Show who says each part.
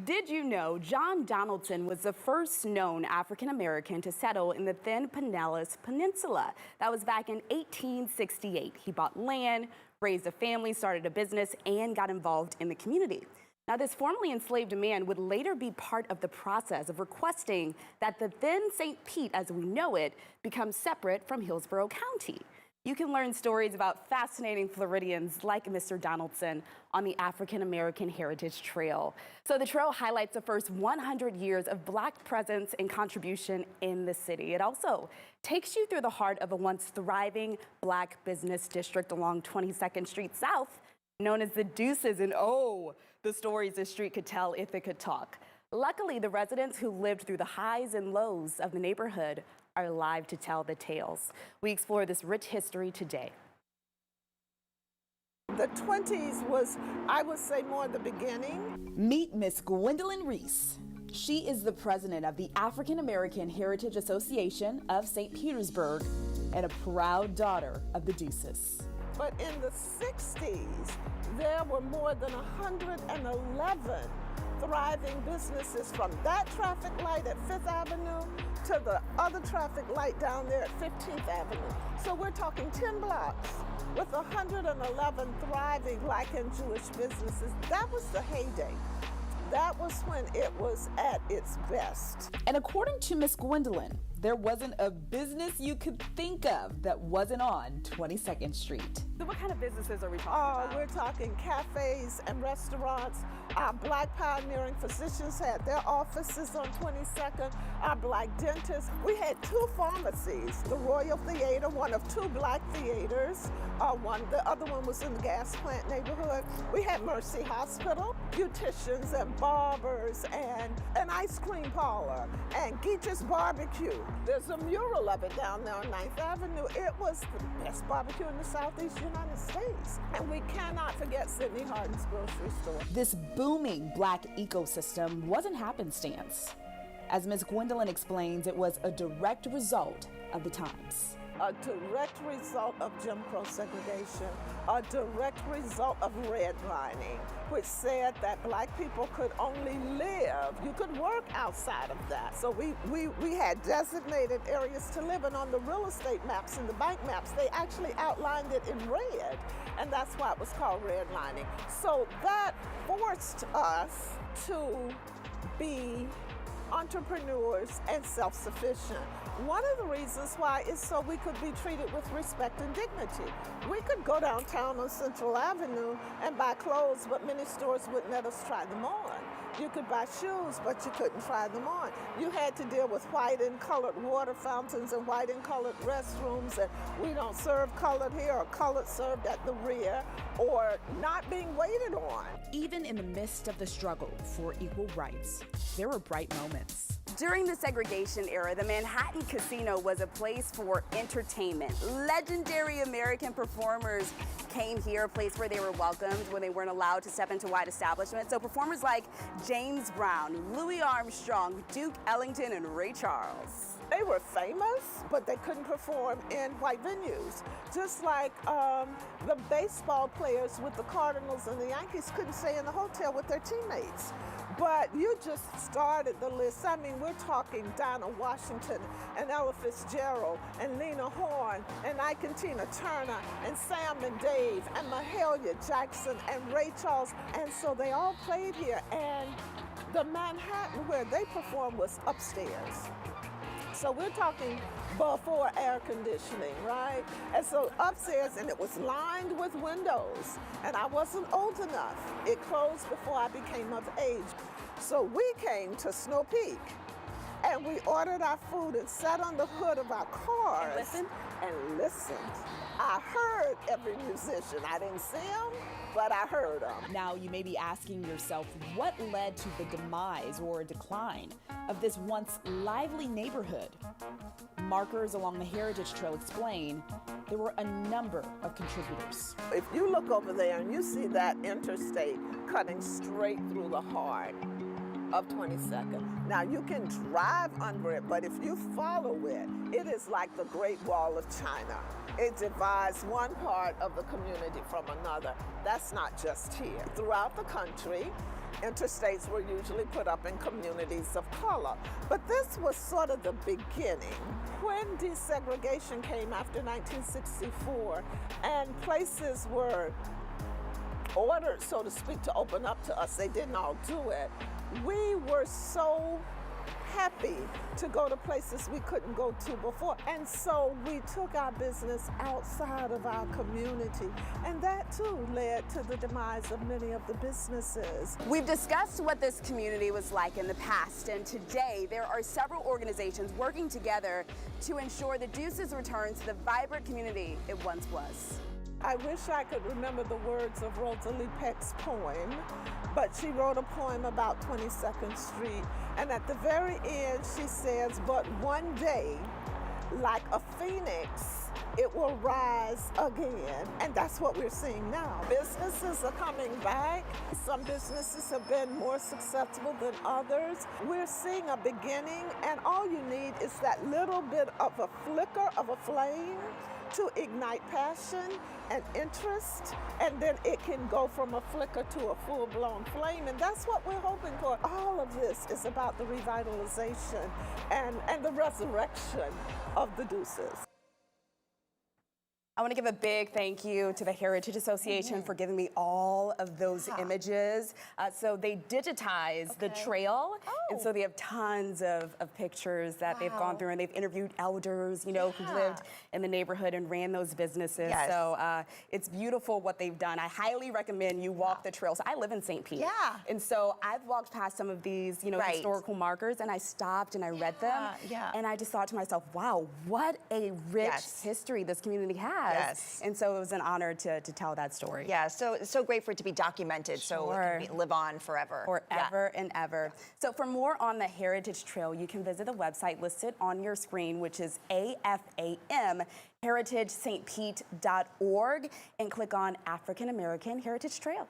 Speaker 1: Did you know John Donaldson was the first known African American to settle in the Thin Pinellas Peninsula? That was back in 1868. He bought land, raised a family, started a business, and got involved in the community. Now, this formerly enslaved man would later be part of the process of requesting that the then St. Pete, as we know it, become separate from Hillsborough County. You can learn stories about fascinating Floridians like Mr. Donaldson on the African American Heritage Trail. So the trail highlights the first 100 years of Black presence and contribution in the city. It also takes you through the heart of a once thriving Black business district along 22nd Street South, known as the Deuces, and oh, the stories this street could tell if it could talk. Luckily, the residents who lived through the highs and lows of the neighborhood are alive to tell the tales. We explore this rich history today.
Speaker 2: The 20s was, I would say, more the beginning.
Speaker 1: Meet Miss Gwendolyn Reese. She is the president of the African American Heritage Association of St. Petersburg and a proud daughter of the Deuces.
Speaker 2: But in the 60s, there were more than 111 thriving businesses, from that traffic light at 5th Avenue to the other traffic light down there at 15th Avenue. So we're talking 10 blocks with 111 thriving Black and Jewish businesses. That was the heyday. That was when it was at its best.
Speaker 1: And according to Miss Gwendolyn, there wasn't a business you could think of that wasn't on 22nd Street. So what kind of businesses are we talking about?
Speaker 2: We're talking cafes and restaurants. Our Black pioneering physicians had their offices on 22nd. Our Black dentists. We had 2 pharmacies, the Royal Theater, one of 2 Black theaters. The other one was in the gas plant neighborhood. We had Mercy Hospital, beauticians and barbers, and an ice cream parlor, and Geach's Barbecue. There's a mural of it down there on 9th Avenue. It was the best barbecue in the Southeast United States. And we cannot forget Sidney Harden's grocery store.
Speaker 1: This booming Black ecosystem wasn't happenstance. As Ms. Gwendolyn explains, it was a direct result of the times.
Speaker 2: A direct result of Jim Crow segregation, a direct result of redlining, which said that Black people could only live, you could work outside of that. So we had designated areas to live, and on the real estate maps and the bank maps, they actually outlined it in red, and that's why it was called redlining. So that forced us to be entrepreneurs and self-sufficient. One of the reasons why is so we could be treated with respect and dignity. We could go downtown on Central Avenue and buy clothes, but many stores wouldn't let us try them on. You could buy shoes, but you couldn't try them on. You had to deal with white and colored water fountains and white and colored restrooms, and we don't serve colored here, or colored served at the rear, or not being waited on.
Speaker 1: Even in the midst of the struggle for equal rights, there were bright moments. During the segregation era, the Manhattan Casino was a place for entertainment. Legendary American performers came here, a place where they were welcomed when they weren't allowed to step into white establishments. So performers like James Brown, Louis Armstrong, Duke Ellington, and Ray Charles.
Speaker 2: They were famous, but they couldn't perform in white venues. Just like the baseball players with the Cardinals and the Yankees couldn't stay in the hotel with their teammates. But you just started the list. I mean, we're talking Dinah Washington and Ella Fitzgerald and Lena Horne and Ike and Tina Turner and Sam and Dave and Mahalia Jackson and Ray Charles. And so they all played here. And the Manhattan where they performed was upstairs. So we're talking before air conditioning, right? And so upstairs, and it was lined with windows, and I wasn't old enough. It closed before I became of age. So we came to Snow Peak, and we ordered our food and sat on the hood of our cars and listened. I heard every musician. I didn't see them, but I heard them.
Speaker 1: Now you may be asking yourself, what led to the demise or decline of this once lively neighborhood? Markers along the Heritage Trail explain there were a number of contributors.
Speaker 2: If you look over there and you see that interstate cutting straight through the heart of 22nd. Now you can drive under it, but if you follow it, it is like the Great Wall of China. It divides one part of the community from another. That's not just here. Throughout the country, Interstates were usually put up in communities of color. But this was sort of the beginning. When desegregation came after 1964 and places were ordered, so to speak, to open up to us, they didn't all do it. We were so happy to go to places we couldn't go to before. And so we took our business outside of our community. And that too led to the demise of many of the businesses.
Speaker 1: We've discussed what this community was like in the past, and today there are several organizations working together to ensure the Deuces return to the vibrant community it once was.
Speaker 2: I wish I could remember the words of Rosalie Peck's poem, but she wrote a poem about 22nd Street, and at the very end she says, but one day, like a phoenix, it will rise again. And that's what we're seeing now. Businesses are coming back. Some businesses have been more successful than others. We're seeing a beginning, and all you need is that little bit of a flicker of a flame to ignite passion and interest, and then it can go from a flicker to a full-blown flame, and that's what we're hoping for. All of this is about the revitalization and the resurrection of the Deuces.
Speaker 1: I want to give a big thank you to the Heritage Association for giving me all of those images. So they digitized the trail, and so they have tons of pictures that they've gone through, and they've interviewed elders, you know, who lived in the neighborhood and ran those businesses.
Speaker 3: Yes.
Speaker 1: So it's beautiful what they've done. I highly recommend you walk the trails. I live in St. Pete. And so I've walked past some of these, you know, historical markers, and I stopped and I read them. And I just thought to myself, wow, what a rich history this community has. And so it was an honor to tell that story.
Speaker 3: So great for it to be documented so it can live on forever.
Speaker 1: Forever and ever. So for more on the Heritage Trail, you can visit the website listed on your screen, which is AFAM, heritagesaintpete.org, and click on African American Heritage Trail.